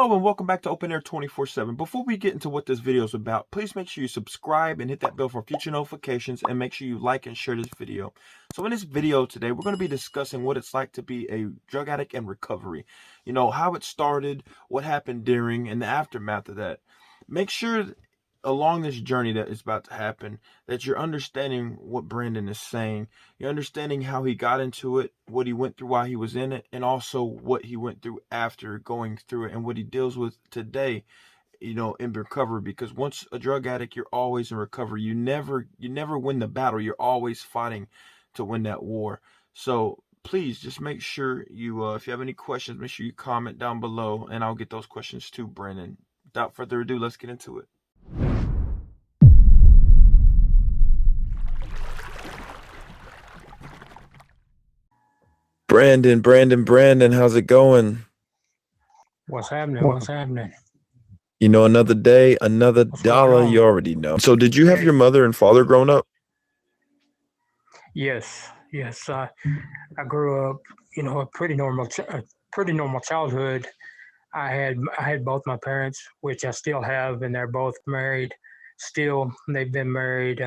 Hello and welcome back to Open Air 24/7. Before we get into what this video is about, please make sure you subscribe and hit that bell for future notifications, and make sure you like and share this video. So in this video today, we're going to be discussing what it's like to be a drug addict in recovery. You know, how it started, what happened during, and the aftermath of that. Make sure along this journey that is about to happen that you're understanding what Brandon is saying. You're understanding how he got into it, what he went through while he was in it, and also what he went through after going through it and what he deals with today, you know, in recovery. Because once a drug addict, you're always in recovery. You never win the battle. You're always fighting to win that war. So please just make sure you if you have any questions, make sure you comment down below and I'll get those questions to Brandon. Without further ado, let's get into it. Brandon, how's it going? What's happening? What's happening? You know, another day, another dollar, you already know. So did you have your mother and father growing up? Yes. I grew up, a pretty normal childhood. I had both my parents, which I still have, and they're both married. Still, they've been married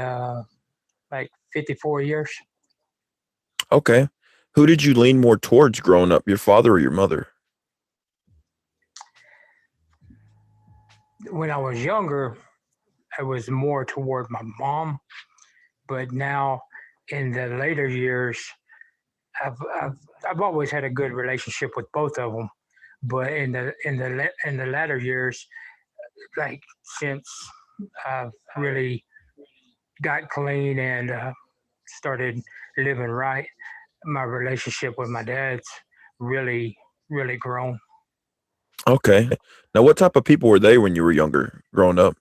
like 54 years. Okay. Who did you lean more towards growing up, your father or your mother? When I was younger, I was more toward my mom, but now in the later years, I've always had a good relationship with both of them. But in the latter years, like since I've really got clean and started living right, my relationship with my dad's really grown. Okay. Now, what type of people were they when you were younger, growing up?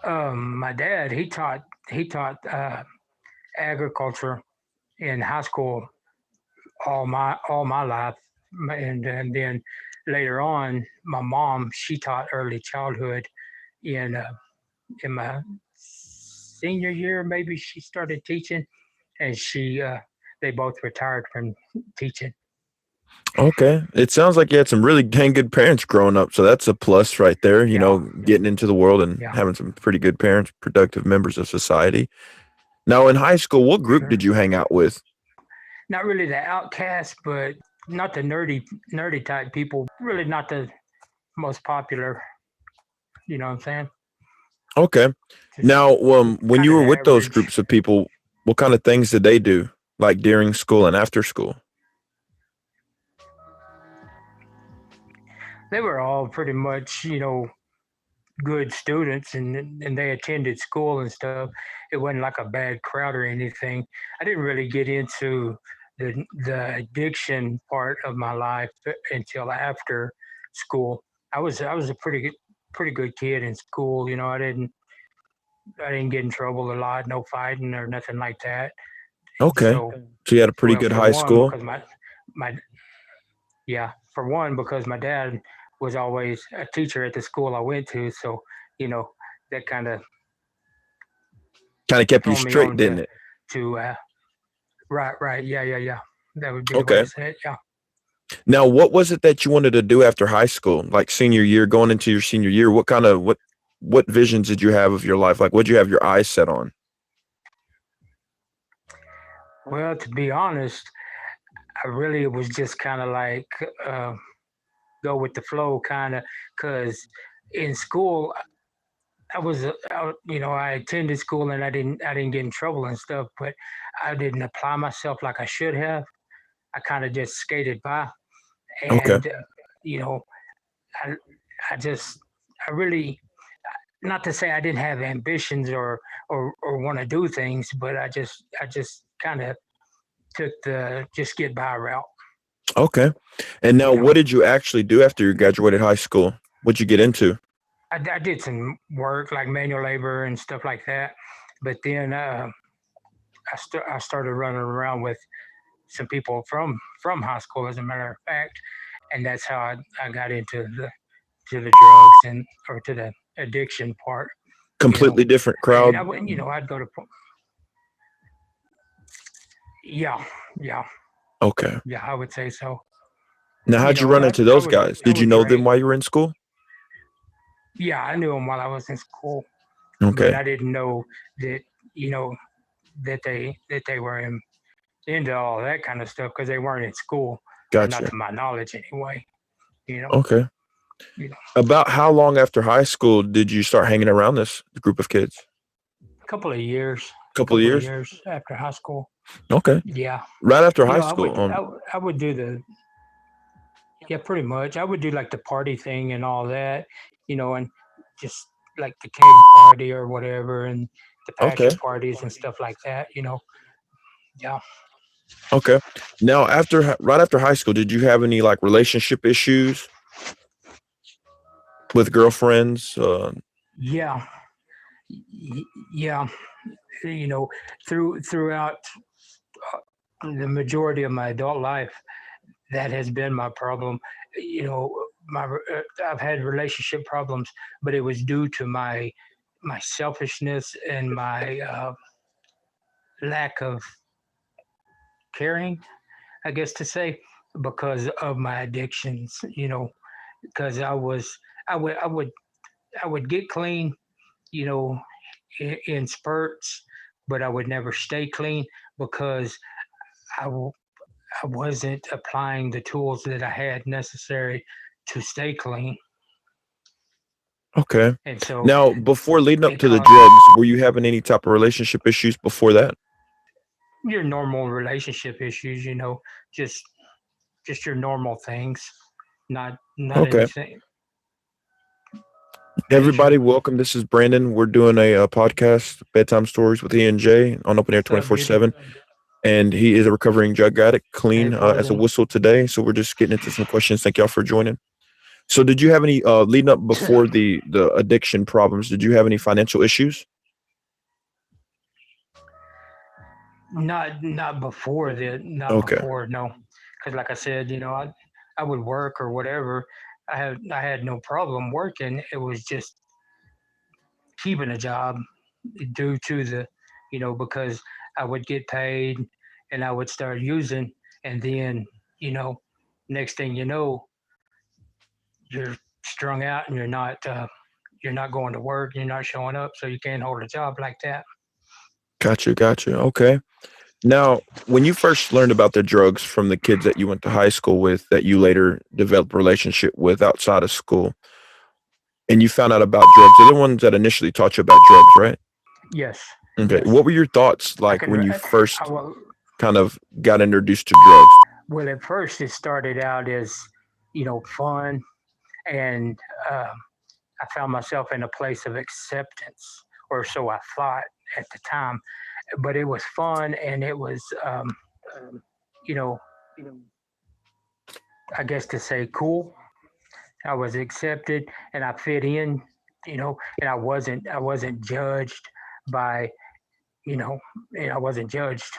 My dad, he taught agriculture in high school all my life, and then later on, my mom, she taught early childhood in in my senior year. Maybe she started teaching, and they both retired from teaching. Okay. It sounds like you had some really dang good parents growing up. So that's a plus right there, you know, Yeah, getting into the world and yeah, having some pretty good parents, productive members of society. Now, in high school, what group sure. did you hang out with? Not really the outcast, but not the nerdy type people, but really not the most popular. You know what I'm saying? Okay. Just Now, when kind you of were the with those average. groups of people, what kind of things did they do, like during school and after school? They were all pretty much, good students, and they attended school and stuff. It wasn't like a bad crowd or anything. I didn't really get into the addiction part of my life until after school. I was a pretty good kid in school. I didn't get in trouble a lot, no fighting or nothing like that. Okay. So, So you had a pretty well, good for high one, school. because my yeah, for one, because my dad was always a teacher at the school I went to, so you know that kind of Kind of kept you thrown me straight, on didn't it? to right, yeah. That would be the way to Okay. say it. Yeah. Now, what was it that you wanted to do after high school, like senior year, going into your senior year? What visions did you have of your life? Like, what did you have your eyes set on? Well, to be honest, I really was just kind of like uh, go with the flow, kind of, because in school I attended school and I didn't get in trouble and stuff, but I didn't apply myself like I should have. I kind of just skated by, Okay. and you know, I I just I really, not to say I didn't have ambitions or want to do things, but I just kind of took the just get by route. Okay. And now, You know, what did you actually do after you graduated high school? What'd you get into? I did some work like manual labor and stuff like that, but then I started running around with some people from high school, as a matter of fact, and that's how I got into the drugs and or to the addiction part. You know, Completely different and I crowd. wouldn't, I'd go to yeah, yeah, Okay. yeah. I would say so. Now, You how'd you know, run I, into I those was guys? I Did you was know them great. while you were in school? Yeah, I knew them while I was in school, but Okay, I didn't know that you know that they were into all that kind of stuff because they weren't in school, or not gotcha. to my knowledge anyway. You know, Okay. you know, About how long after high school did you start hanging around this group of kids? a couple of years, Couple of couple of years. years after high school. Okay. Yeah, Right after you high know, school. I would do yeah, pretty much. I would do like the party thing and all that, and just like the keg party or whatever, and the passion Okay. parties and stuff like that. Yeah. Okay. Now, right after high school, did you have any like relationship issues with girlfriends? Yeah, yeah. You know, throughout the majority of my adult life, that has been my problem. You know, I've had relationship problems, but it was due to my selfishness and my lack of caring, I guess to say, because of my addictions. Because I would get clean, you know, in spurts, but I would never stay clean because I w- I wasn't applying the tools that I had necessary to stay clean, Okay. and so Now, before leading up it to the caused drugs, were you having any type of relationship issues before that? your normal relationship issues. Just just your normal things, not Okay. anything Everybody, major. welcome. This is Brandon. We're doing a podcast, Bedtime Stories with E&J on Open Air What's up, beauty? 24/7. And he is a recovering drug addict, Hey, clean as a poison. whistle today. So we're just getting into some questions. Thank y'all for joining. So did you have any leading up before the addiction problems? Did you have any financial issues? Not Okay. before, no, because like I said, I would work or whatever. I had no problem working. It was just keeping a job due to because I would get paid and I would start using, and then you know, next thing you know, you're strung out and you're not going to work, you're not showing up, so you can't hold a job like that. Gotcha. Gotcha. Okay. Now, when you first learned about the drugs from the kids that you went to high school with, that you later developed a relationship with outside of school, and you found out about drugs, they're the ones that initially taught you about drugs, right? Yes, Okay. yes. What were your thoughts I like can. when you I first will. kind of got introduced to drugs? Well, at first it started out as fun, and um, I found myself in a place of acceptance, or so I thought at the time. But it was fun, and it was, you know, I guess to say cool. I was accepted, and I fit in, and I wasn't judged by, you know, and I wasn't judged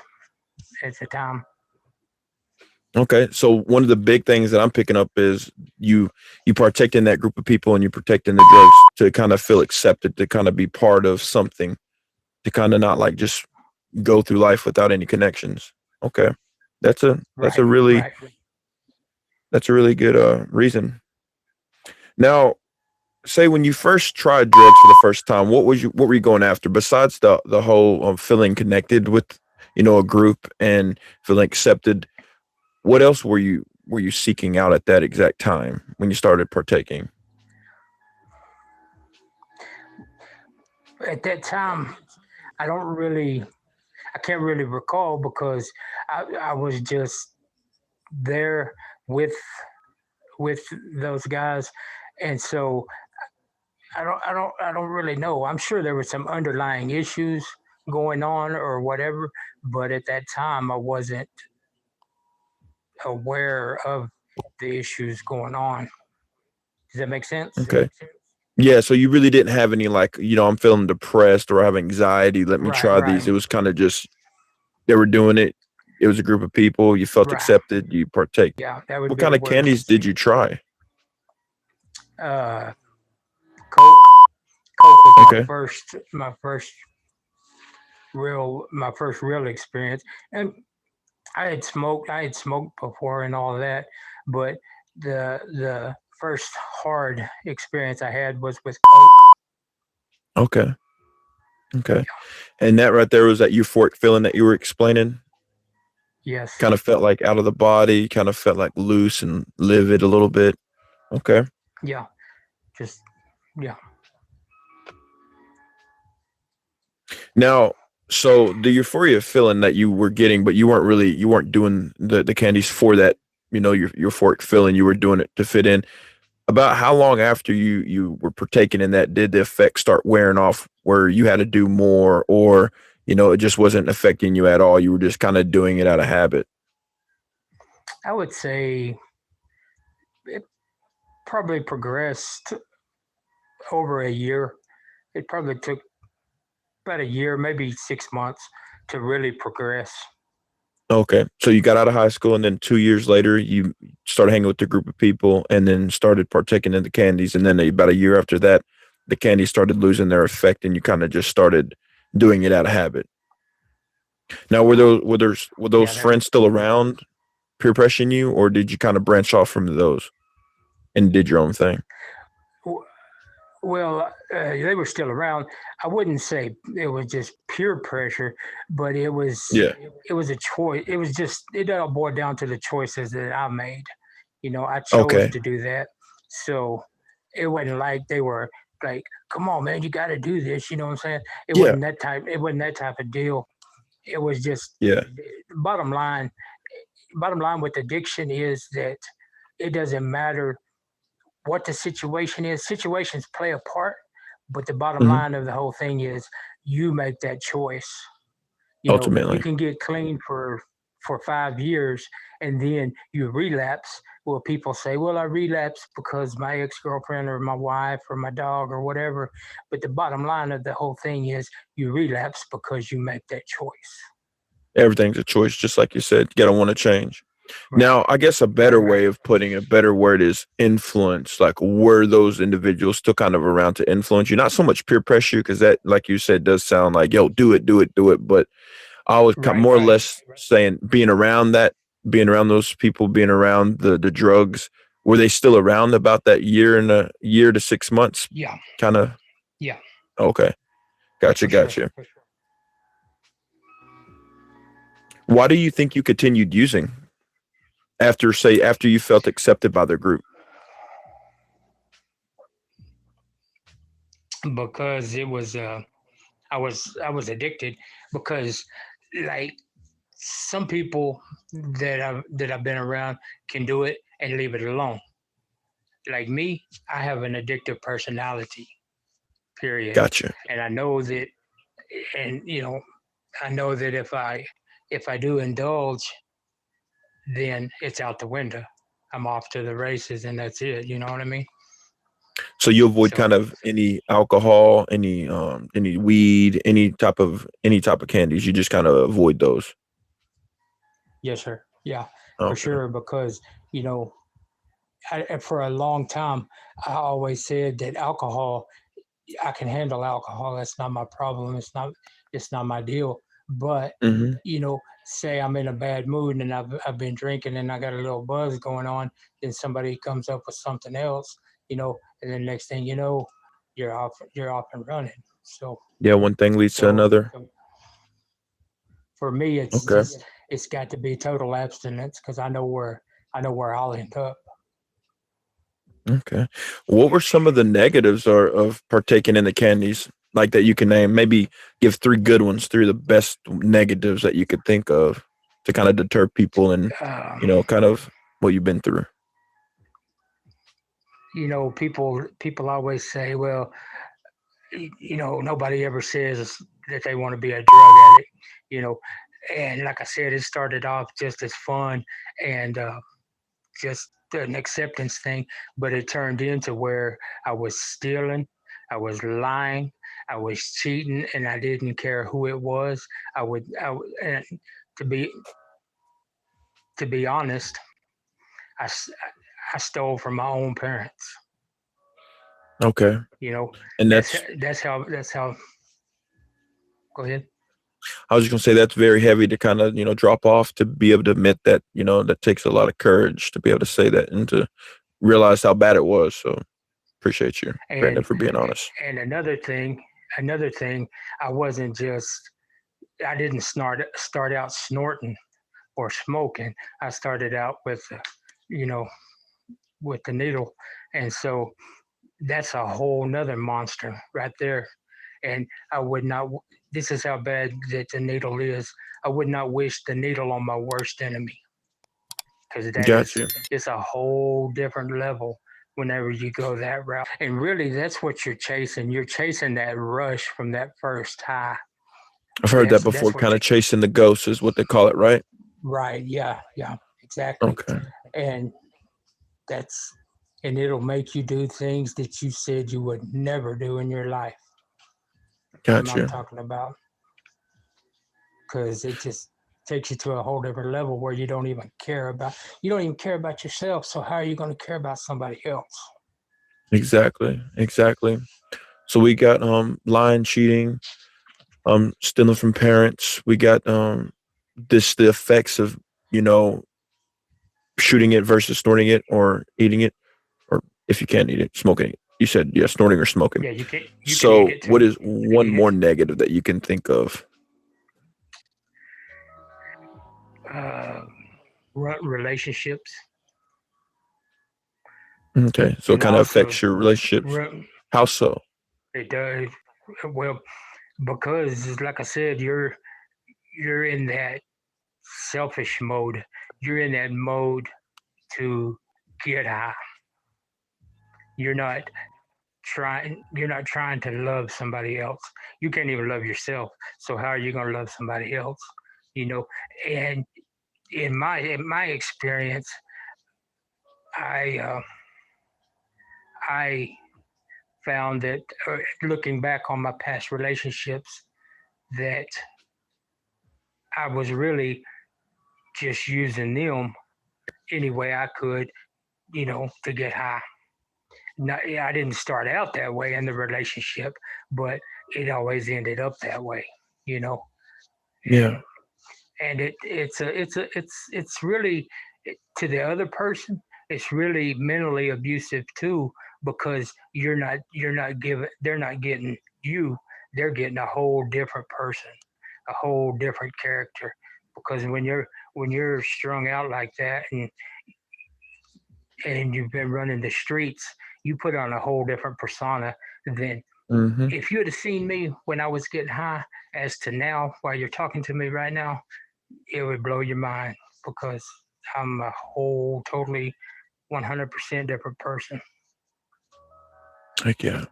at the time. Okay, so one of the big things that I'm picking up is you partake in that group of people and you partake in the drugs to kind of feel accepted, to kind of be part of something, to kind of not like just go through life without any connections. Okay, that's a that's a Right, really right. that's a really good reason. Now, say when you first tried drugs for the first time, what were you going after besides the whole feeling connected with a group and feeling accepted? What else were you seeking out at that exact time when you started partaking? At that time, I don't really, I can't really recall because I was just there with with those guys, and so I don't really know. I'm sure there were some underlying issues going on or whatever, but at that time I wasn't aware of the issues going on. Does that make sense? Okay. Yeah, so you really didn't have any like, I'm feeling depressed or I have anxiety. Let me Right, try these. It right, was kind of just they were doing it. It was a group of people. You felt right. accepted. You partake. Yeah, that would What be kind the of word. candies did you try? Uh, Coke. Coke was my Okay. first, my first real experience, and I had smoked before and all that, but the first hard experience I had was with coke. Okay. Okay. And that right there was that euphoric feeling that you were explaining. Yes. Kind of felt like out of the body, kind of felt like loose and livid a little bit. Okay. Yeah. Just yeah. Now, so the euphoria feeling that you were getting, but you weren't doing the candies for that, your euphoric feeling. You were doing it to fit in. About how long after you were partaking in that did the effect start wearing off, where you had to do more, or it just wasn't affecting you at all? You were just kind of doing it out of habit. I would say it probably progressed over a year. It probably took about a year, maybe 6 months to really progress. Okay. So you got out of high school, and then 2 years later, you started hanging with the group of people and then started partaking in the candies. And then about a year after that, the candies started losing their effect, and you kind of just started doing it out of habit. Now, were Yeah, those friends still around, peer pressuring you, or did you kind of branch off from those and did your own thing? well, they were still around. I wouldn't say it was just peer pressure, but Yeah. it was a choice. It was just it all boiled down to the choices that I made. I chose Okay. to do that, so it wasn't like they were like, "Come on, man, you got to do this." You know what I'm saying? It Yeah. wasn't that type. It wasn't that type of deal. It was just Yeah. bottom line. Bottom line with addiction is that it doesn't matter what the situation is. Situations play a part, but the bottom Hmm. line of the whole thing is you make that choice. You Ultimately. can get clean for 5 years and then you relapse. Well, people say, "Well, I relapsed because my ex girlfriend or my wife or my dog or whatever." But the bottom line of the whole thing is you relapse because you make that choice. Everything's a choice, just like you said. You gotta want to change. Right. Now, I guess a Right. better way of putting a better word is influence. Like, were those individuals still kind of around to influence you? Not so much peer pressure, because that, like you said, does sound like, yo, do it, do it, do it. But I was Right. more or less saying being around that, being around those people, being around the drugs. Were they still around about that year to 6 months? Yeah. Kind of. Yeah. Okay. Yeah. Gotcha. For sure. Gotcha. Why do you think you continued using after you felt accepted by the group? Because it was I was addicted because like some people that I've been around can do it and leave it alone. Like me, I have an addictive personality, period. Gotcha. And I know that and I know that if I do indulge, then it's out the window. I'm off to the races and that's it. You know what I mean? So you avoid So kind of any alcohol, any weed, any type of candies. You just kind of avoid those. yes, sir. Yeah, for Okay. sure. Because you know, for a long time, I always said that alcohol, I can handle alcohol. That's not my problem. It's not my deal. But Hmm. say I'm in a bad mood and I've been drinking and I got a little buzz going on, then somebody comes up with something else, and then next thing you know, you're off and running. So Yeah, one thing leads to so another. for me, it's Okay. just it's got to be total abstinence because I know where I'll end up. Okay. What were some of the negatives of partaking in the candies, like that you can name? Maybe give three good ones, three of the best negatives that you could think of to kind of deter people and, Um, kind of what you've been through. people always say, well, nobody ever says that they want to be a drug addict, you know. And like I said, it started off just as fun and just an acceptance thing, but it turned into where I was stealing, I was lying, I was cheating, and I didn't care who it was. And to be to be honest, I, s- I stole from my own parents. Okay. You know, And that's that's that's how. Go ahead. I was just gonna say that's very heavy to kind of, drop off, to be able to admit that, that takes a lot of courage to be able to say that and to realize how bad it was. So appreciate you, Brandon, And for being honest. and another thing, I wasn't just I didn't start out snorting or smoking. I started out with, you know, with the needle, and so that's a whole nother monster right there. And I would not. This is how bad that the needle is. I would not wish the needle on my worst enemy, because that Got is you. it's a whole different level whenever you go that route. And really, that's what you're chasing. You're chasing that rush from that first high. I've heard that That's before. what Kind you of chasing the ghost is what they call it, right? right. Yeah, yeah, exactly. Okay. And that's and it'll make you do things that you said you would never do in your life. Got I'm you. talking about, because it just takes you to a whole different level where you don't even care about yourself. So how are you going to care about somebody else? Exactly. Exactly. So we got lying, cheating, stealing from parents. We got the effects of, you know, shooting it versus snorting it or eating it, or if you can't eat it, smoking it. You said, yeah, snorting or smoking. Yeah, you can eat So it what too. is You can one eat it. more negative that you can think of? Uh, Relationships, Okay. So it and kind of also affects your relationships. How so? it does well because, like I said, you're in that selfish mode. You're in that mode to get high. You're not you're not trying to love somebody else. You can't even love yourself. So how are you going to love somebody else? You know, and in my experience, I I found that, looking back on my past relationships, that I was really just using them any way I could, to get high. Not, yeah, I didn't start out that way in the relationship, but it always ended up that way, you know. Yeah. And it's really, to the other person, it's really mentally abusive too, because you're not giving they're not getting you, they're getting a whole different person, a whole different character. Because when you're strung out like that, and you've been running the streets, you put on a whole different persona than Hmm. if you had seen me when I was getting high as to now while you're talking to me right now. It would blow your mind, because I'm a whole totally 100% different person. Heck yeah.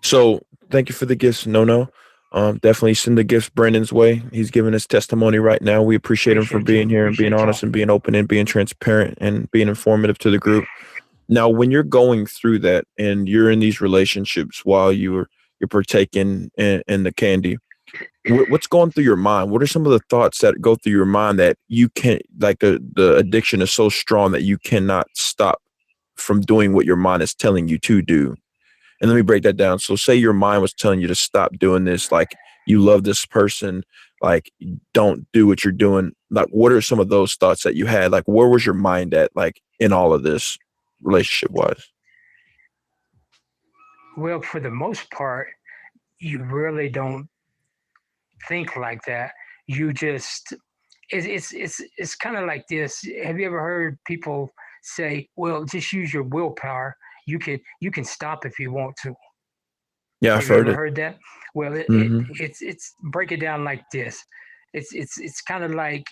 So thank you for the gifts, No No. Definitely send the gifts Brandon's way. He's giving his testimony right now. We appreciate him for Appreciate you. being here and being Appreciate honest y'all. and being open and being transparent and being informative to the group. Now, when you're going through that and you're in these relationships while you're partaking in the candy, what's going through your mind? What are some of the thoughts that go through your mind that you can't, like the addiction is so strong that you cannot stop from doing what your mind is telling you to do? And let me break that down. So say your mind was telling you to stop doing this, like you love this person, like don't do what you're doing. Like what are some of those thoughts that you had? Like where was your mind at, like in all of this relationship wise? Well, for the most part, you really don't think like that. You just it's kind of like this. Have you ever heard people say, "Well, just use your willpower. You can stop if you want to." Yeah, I've Have you heard ever it. heard that? Well, Hmm. it's break it down like this. It's kind of like,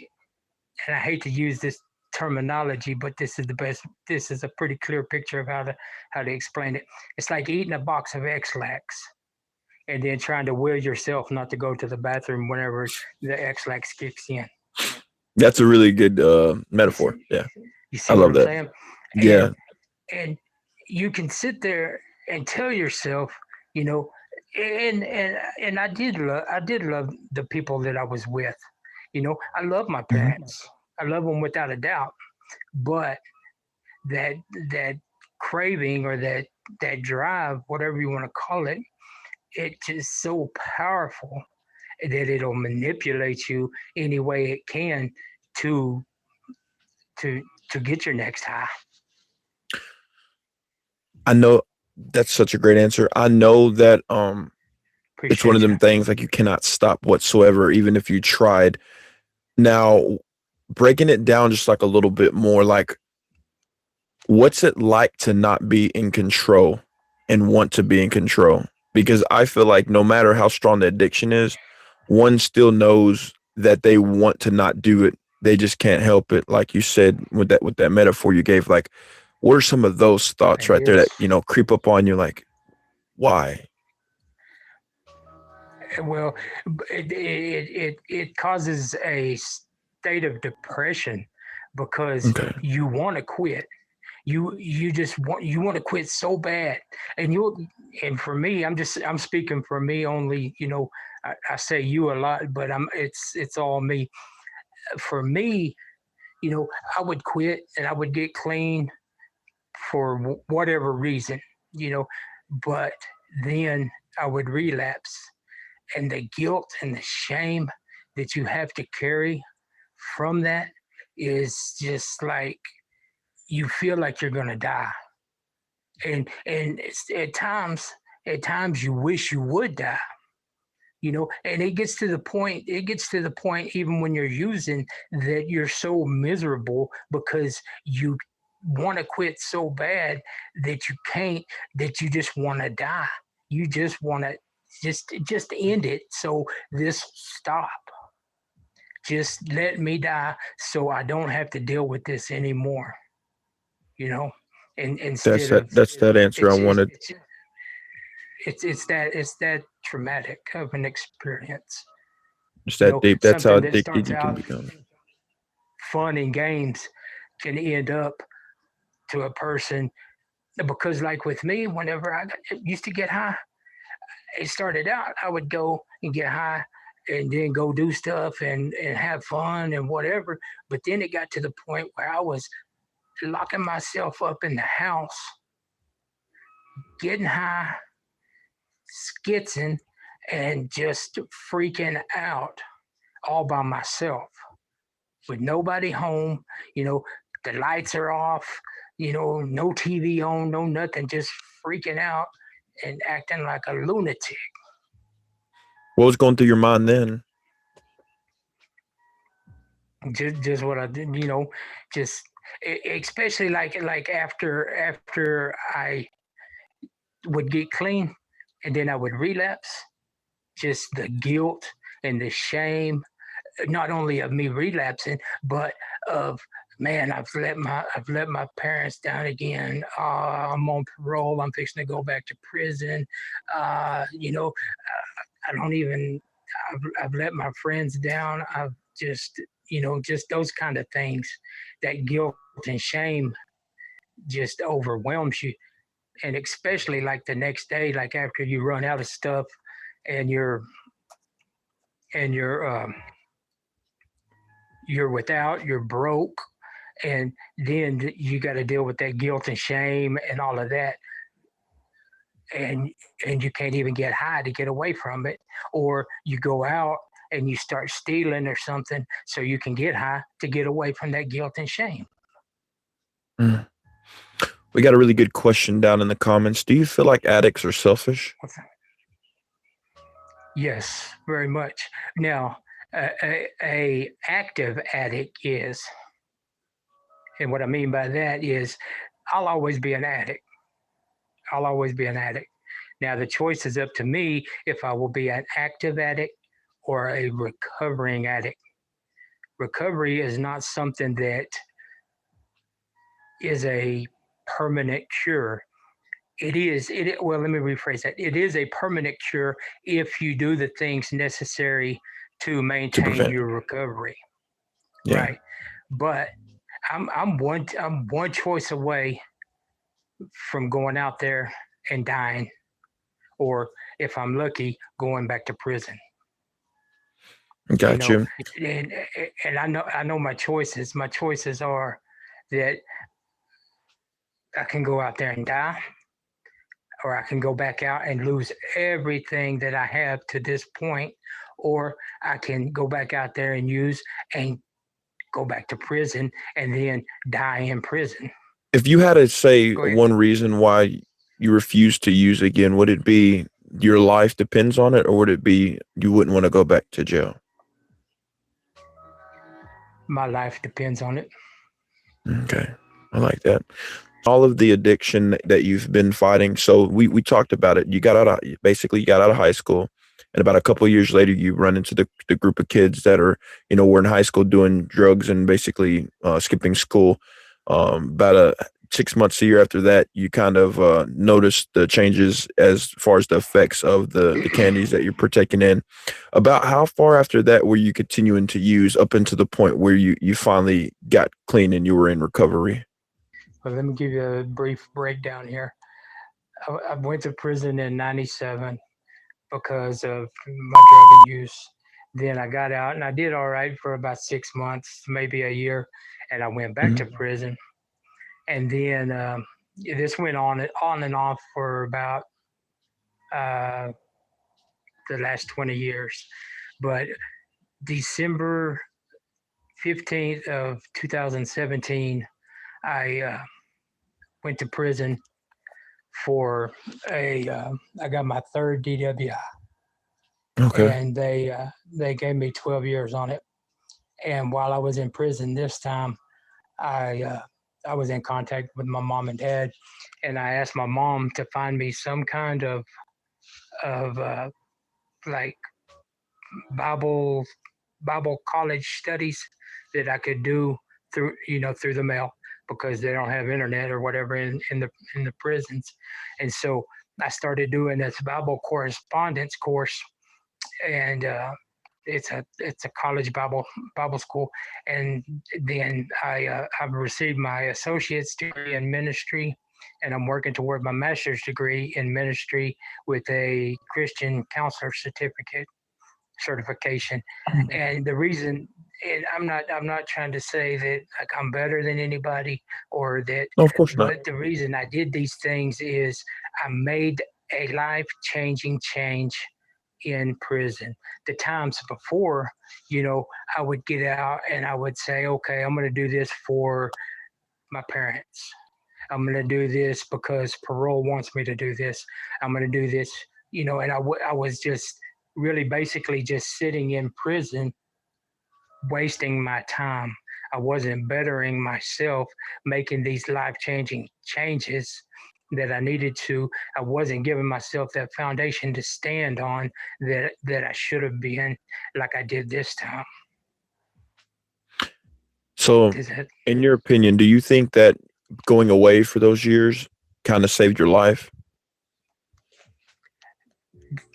and I hate to use this terminology, but this is the best. This is a pretty clear picture of how to explain it. It's like eating a box of X-Lax and then trying to will yourself not to go to the bathroom whenever the X-Lax kicks in. That's a really good You metaphor. see, Yeah, you I see what love I'm that. saying? Yeah. And and you can sit there and tell yourself, you know, and I did love the people that I was with. I love my Hmm. parents. I love them without a doubt. But that that craving, or that drive, whatever you want to call it, it's just so powerful. that it'll manipulate you any way it can to to to get your next high. I know that's such a great answer. I know that it's one of Appreciate you. them things like you cannot stop whatsoever, even if you tried. Now, breaking it down just like a little bit more, like what's it like to not be in control and want to be in control? Because I feel like no matter how strong the addiction is, one still knows that they want to not do it. They just can't help it. Like you said with that metaphor you gave, like what are some of those thoughts It right there is. that, creep up on you like, why? Well, it causes a state of depression because Okay. you want to quit. You just want to quit so bad, and and for me, I'm speaking for me only. I say you a lot, but it's all me. For me, I would quit and I would get clean for whatever reason, you know, but then I would relapse, and the guilt and the shame that you have to carry from that is just like you feel like you're gonna die, and at times you wish you would die. And it gets to the point even when you're using, that you're so miserable because you want to quit so bad that you can't, that you just want to die. You just want to just end it, so this stop. Just let me die so I don't have to deal with this anymore, you know and That's instead that of that's that answer I it's wanted. it's that traumatic of an experience. It's that deep. That's how Something that addicted starts you can out become. fun and games can end up to a person, because like with me, whenever used to get high, it started out I would go and get high and then go do stuff and have fun and whatever. But then it got to the point where I was locking myself up in the house, getting high, skitzing, and just freaking out all by myself with nobody home. You know, the lights are off, no TV on, no nothing, just freaking out and acting like a lunatic. What was going through your mind then? Just what I did, just especially like after I would get clean and then I would relapse, just the guilt and the shame, not only of me relapsing, but of, man, I've let my parents down again. I'm on parole. I'm fixing to go back to prison. I don't even. I've let my friends down. I've just those kind of things. That guilt and shame just overwhelms you, and especially like the next day, like after you run out of stuff, and you're you're without, you're broke, and then you got to deal with that guilt and shame and all of that, and you can't even get high to get away from it, or you go out and you start stealing or something so you can get high to get away from that guilt and shame. Mm. We got a really good question down in the comments. Do you feel like addicts are selfish? Yes, very much. Now, a active addict is, and what I mean by that is, I'll always be an addict. I'll always be an addict. Now, the choice is up to me if I will be an active addict or a recovering addict. Recovery is not something that is a permanent cure. Well, let me rephrase that. It is a permanent cure if you do the things necessary to To maintain prevent? your recovery, Yeah. right? But I'm one choice away from going out there and dying, or if I'm lucky, going back to prison. You Got know, you. and I know my choices. My choices are that I can go out there and die, or I can go back out and lose everything that I have to this point, or I can go back out there and use and go back to prison and then die in prison. If you had to say Go ahead. one reason why you refuse to use again, would it be your life depends on it, or would it be you wouldn't want to go back to jail? My life depends on it. Okay, I like that. All of the addiction that you've been fighting. So we talked about it. You got out of basically you got out of high school, and about a couple of years later, you run into the group of kids that are were in high school doing drugs and basically skipping school. About 6 months a year after that, you kind of noticed the changes as far as the effects of the candies that you're partaking in. About how far after that were you continuing to use up into the point where you finally got clean and you were in recovery? But let me give you a brief breakdown here. I went to prison in '97 because of my drug use. Then I got out and I did all right for about 6 months, maybe a year, and I went back to Mhm. prison. And then this went on and off for about uh, the last 20 years. But December 15th of 2017, I went to prison for I got my third DWI, Okay. and they gave me 12 years on it. And while I was in prison this time, I uh, I was in contact with my mom and dad, and I asked my mom to find me some kind of like Bible Bible college studies that I could do through through the mail because they don't have internet or whatever in the prisons, and so I started doing this Bible correspondence course, and it's a college Bible school, and then I've received my associate's degree in ministry, and I'm working toward my master's degree in ministry with a Christian counselor certification. And the reason, and I'm not trying to say that like I'm better than anybody or that, No, of course not. but the reason I did these things is I made a life changing change in prison. The times before, I would get out and I would say, okay, I'm going to do this for my parents. I'm going to do this because parole wants me to do this. I'm going to do this, and I was just really basically just sitting in prison, wasting my time. I wasn't bettering myself, making these life changing changes that I needed to. I wasn't giving myself that foundation to stand on that I should have been like I did this time. So, Does that in your opinion, do you think that going away for those years kind of saved your life?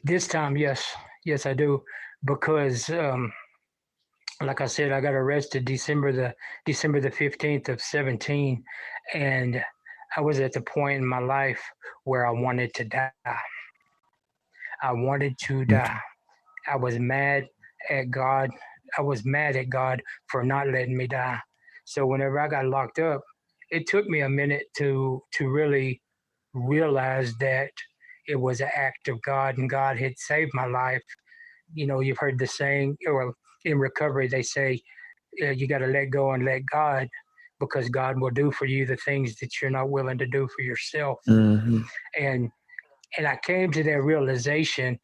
this time, yes, yes, I do, because like I said, I got arrested December the 15th of 17, and I was at the point in my life where I wanted to die. I wanted to Okay. die. I was mad at God. I was mad at God for not letting me die. So whenever I got locked up, it took me a minute to really realize that it was an act of God and God had saved my life. You've heard the saying, or in recovery they say, you got to let go and let God, because God will do for you the things that you're not willing to do for yourself. Hmm. And I came to that realization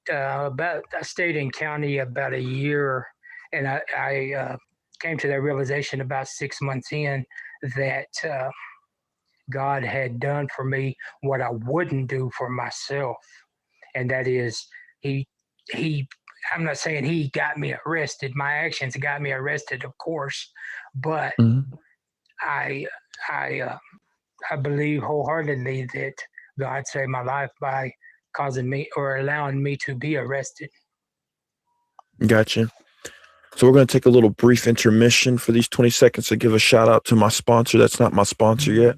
about I stayed in county about a year, and I came to that realization about 6 months in that God had done for me what I wouldn't do for myself, and that is he he. I'm not saying he got me arrested. My actions got me arrested, of course, but Hmm. I I I believe wholeheartedly that God saved my life by causing me or allowing me to be arrested. Gotcha. So we're going to take a little brief intermission for these 20 seconds to give a shout out to my sponsor. That's not my sponsor yet.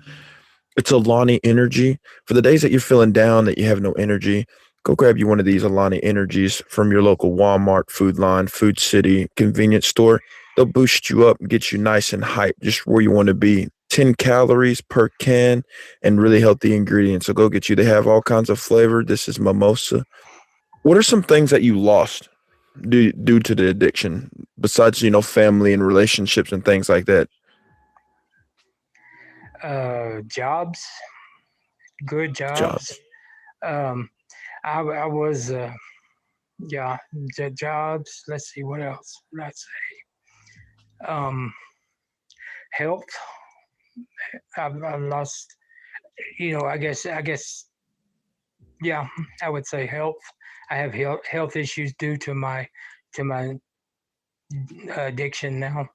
It's Alani Energy. For the days that you're feeling down, that you have no energy, go grab you one of these Alani Energies from your local Walmart, Food Line, Food City, convenience store. They'll boost you up and get you nice and hyped, just where you want to be. 10 calories per can and really healthy ingredients. So go get you. They have all kinds of flavor. This is mimosa. What are some things that you lost? due to the addiction, besides, family and relationships and things like that? Jobs, good jobs. Jobs. Um, I was, yeah, the jobs. Let's see what else. Let's say, health. I've lost. I guess. Yeah, I would say health. I have health issues due to my addiction now.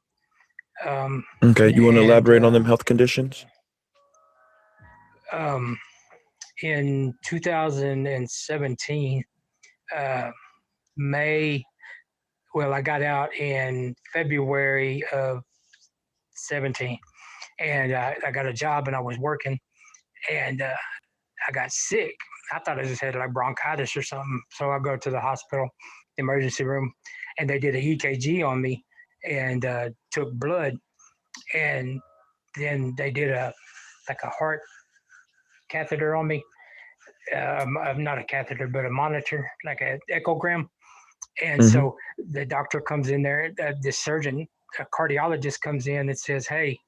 Um, Okay, you want to and elaborate on them health conditions? um, in 2017, uh, May. Well, I got out in February of 17, and I got a job and I was working, and I got sick. I thought I just had like bronchitis or something. So I go to the hospital, emergency room, and they did an EKG on me and took blood, and then they did a heart catheter on me. Not a catheter, but a monitor, like an echogram. And Mm-hmm. so the doctor comes in there, the surgeon, a cardiologist comes in and says, "Hey,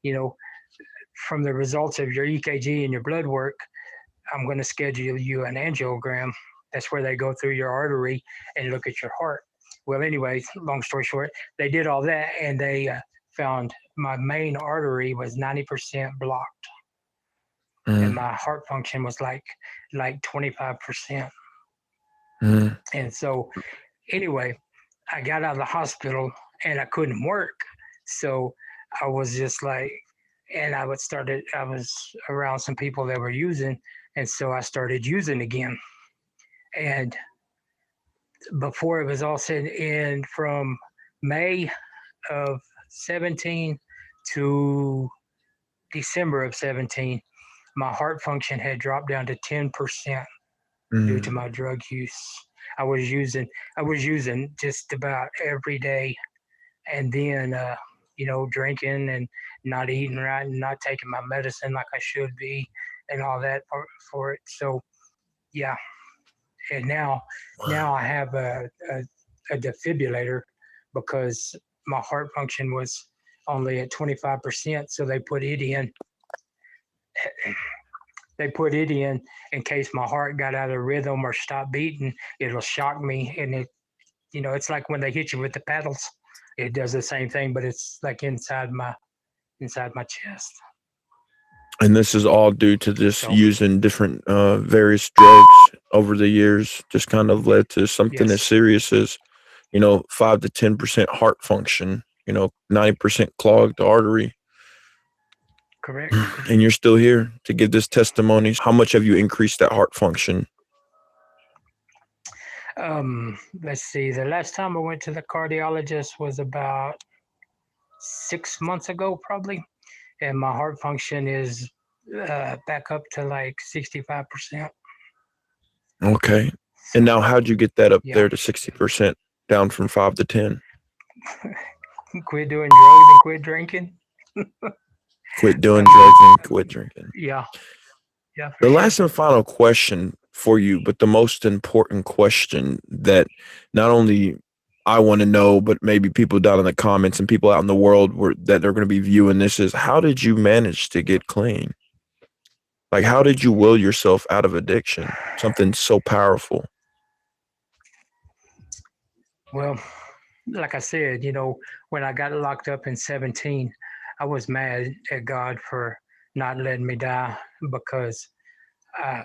you know, from the results of your EKG and your blood work, I'm going to schedule you an angiogram. That's where they go through your artery and look at your heart." Well, anyway, long story short, they did all that and they found my main artery was 90% blocked and Mm-hmm. my heart function was like 25%. Mm-hmm. And so anyway, I got out of the hospital and I couldn't work. So I was just like, and I was around some people that were using. And so I started using again. And before it was all said and end, from May of 17 to December of 17, my heart function had dropped down to 10% due to my drug use. I was using I was using just about every day, and then drinking and not eating right and not taking my medicine like I should be and all that for it. So yeah, and now I have a defibrillator because my heart function was only at 25%. So they put it in case my heart got out of rhythm or stopped beating. It'll shock me, and it's like when they hit you with the paddles. It does the same thing, but it's like inside my chest. And this is all due to just So using different various drugs over the years, just kind of led to something as yes, serious as, 5 to 10% heart function, 90% clogged artery. correct. And you're still here to give this testimony. How much have you increased that heart function? Let's see. The last time I went to the cardiologist was about 6 months ago, probably, and my heart function is back up to like 65%. Okay. And So now, how'd you get that up yeah, there to 60%, down from 5 to 10? quit doing drugs and quit drinking. Quit I doing mean, drugs and quit drinking. yeah, yeah, for The sure. last and final question for you, but the most important question that not only I want to know, but maybe people down in the comments and people out in the world that are going to be viewing this is, how did you manage to get clean? Like, how did you will yourself out of addiction? Something so powerful. Well, like I said, when I got locked up in 17, I was mad at God for not letting me die because I,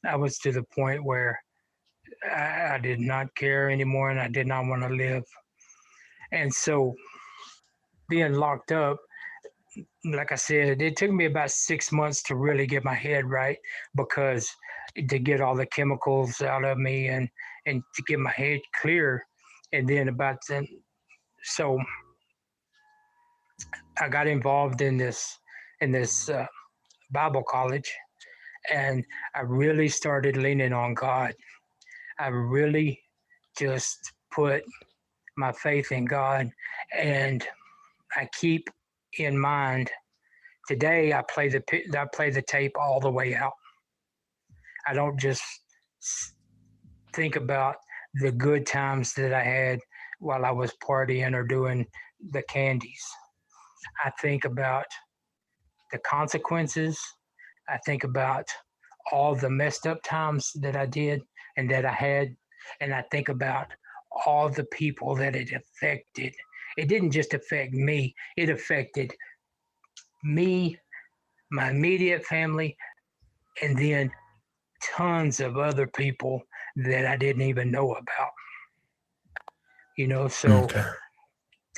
I was to the point where I did not care anymore and I did not want to live. And so being locked up, like I said, it took me about 6 months to really get my head right because to get all the chemicals out of me and to get my head clear. And then about then, so I got involved in this Bible college, and I really started leaning on God. I really just put my faith in God, and I keep in mind today. I play the tape all the way out. I don't just think about the good times that I had while I was partying or doing the candies. I think about the consequences. I think about all the messed up times that I did and that I had. And I think about all the people that it affected. It didn't just affect me, it affected me, my immediate family, and then tons of other people that I didn't even know about. So Okay.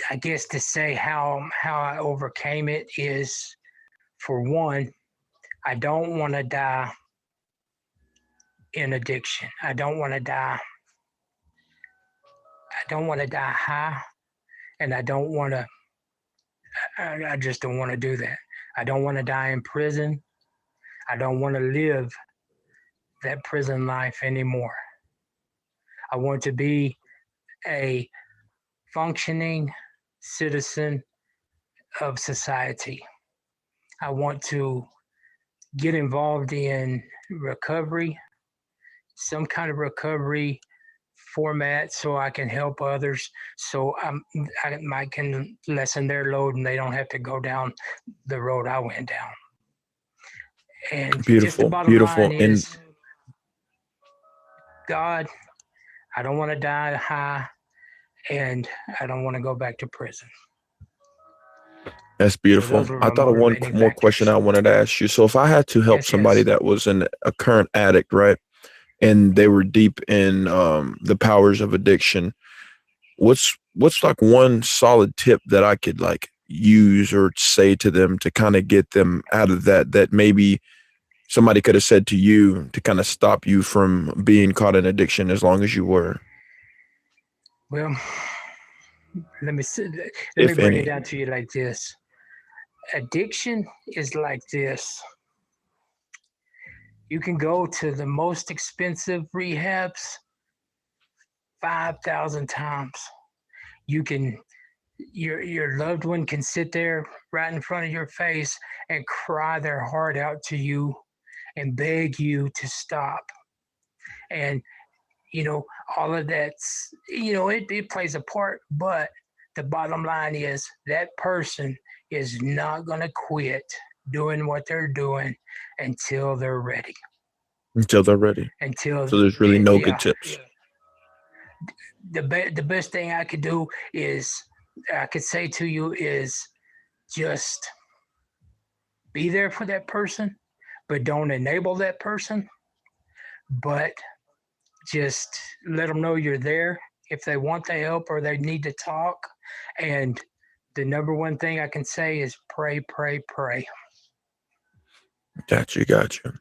I guess to say how I overcame it is, for one, I don't want to die in addiction. I don't want to die. I don't want to die high, and I don't want to. I just don't want to do that. I don't want to die in prison. I don't want to live that prison life anymore. I want to be a functioning citizen of society. I want to get involved in recovery, some kind of recovery format, so I can help others, so I can lessen their load and they don't have to go down the road I went down. And just the Beautiful, bottom line beautiful. And is, God, I don't want to die high, and I don't want to go back to prison. that's So beautiful. those were I my thought of one motivating more question factors. I wanted to ask you. So if I had to help Yes, somebody yes. that was a current addict, right, and they were deep in the powers of addiction, what's like one solid tip that I could like use or say to them to kind of get them out of that maybe somebody could have said to you to kind of stop you from being caught in addiction as long as you were, Well, let me let me if break it any? down to you like this. Addiction is like this. You can go to the most expensive rehabs 5,000 times. You can your loved one can sit there right in front of your face and cry their heart out to you and beg you to stop. And you know, all of that's, it plays a part, but the bottom line is that person is not going to quit doing what they're doing until they're ready. Until they're ready. Until, So there's really no good yeah, tips. the best thing I could do is, I could say to you is, just be there for that person, but don't enable that person, but just let them know you're there if they want the help or they need to talk. And the number one thing I can say is pray, pray, pray. Got you, got you.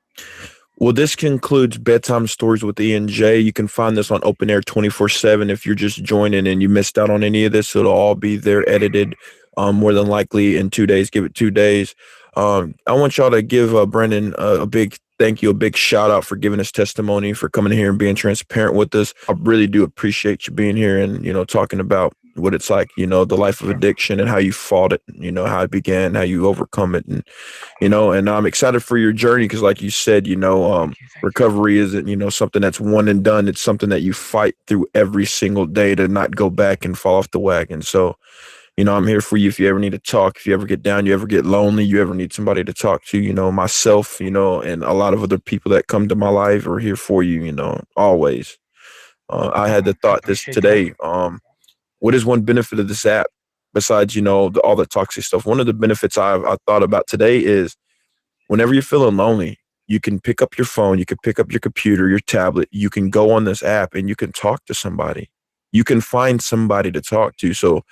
Well, this concludes Bedtime Stories with E&J. You can find this on Open Air 24/7. If you're just joining and you missed out on any of this, it'll all be there edited, more than likely in 2 days. Give it 2 days. I want y'all to give Brendan a big thank you, a big shout out for giving us testimony, for coming here and being transparent with us. I really do appreciate you being here and, talking about what it's like, the life of Sure. addiction and how you fought it, how it began, how you overcome it. And I'm excited for your journey because, like you said, Thank you. Thank you. recovery isn't, something that's one and done. It's something that you fight through every single day to not go back and fall off the wagon. So, I'm here for you if you ever need to talk, if you ever get down, you ever get lonely, you ever need somebody to talk to, myself, and a lot of other people that come to my life are here for you, always. I had the I thought this appreciate that. today. What is one benefit of this app besides, all the toxic stuff? One of the benefits I thought about today is whenever you're feeling lonely, you can pick up your phone, you can pick up your computer, your tablet, you can go on this app and you can talk to somebody. You can find somebody to talk to. So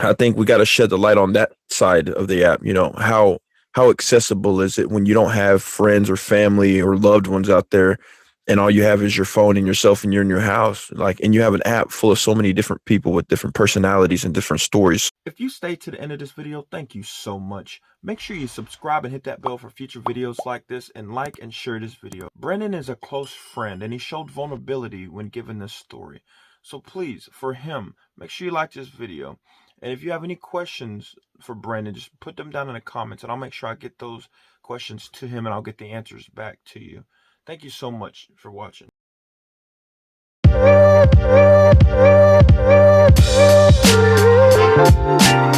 I think we got to shed the light on that side of the app. How accessible is it when you don't have friends or family or loved ones out there, and all you have is your phone and yourself, and you're in your house, like, and you have an app full of so many different people with different personalities and different stories. If you stayed to the end of this video, thank you so much. Make sure you subscribe and hit that bell for future videos like this, and like and share this video. Brendan is a close friend, and he showed vulnerability when giving this story. So please, for him, make sure you like this video. And if you have any questions for Brandon, just put them down in the comments, and I'll make sure I get those questions to him, and I'll get the answers back to you. Thank you so much for watching. you.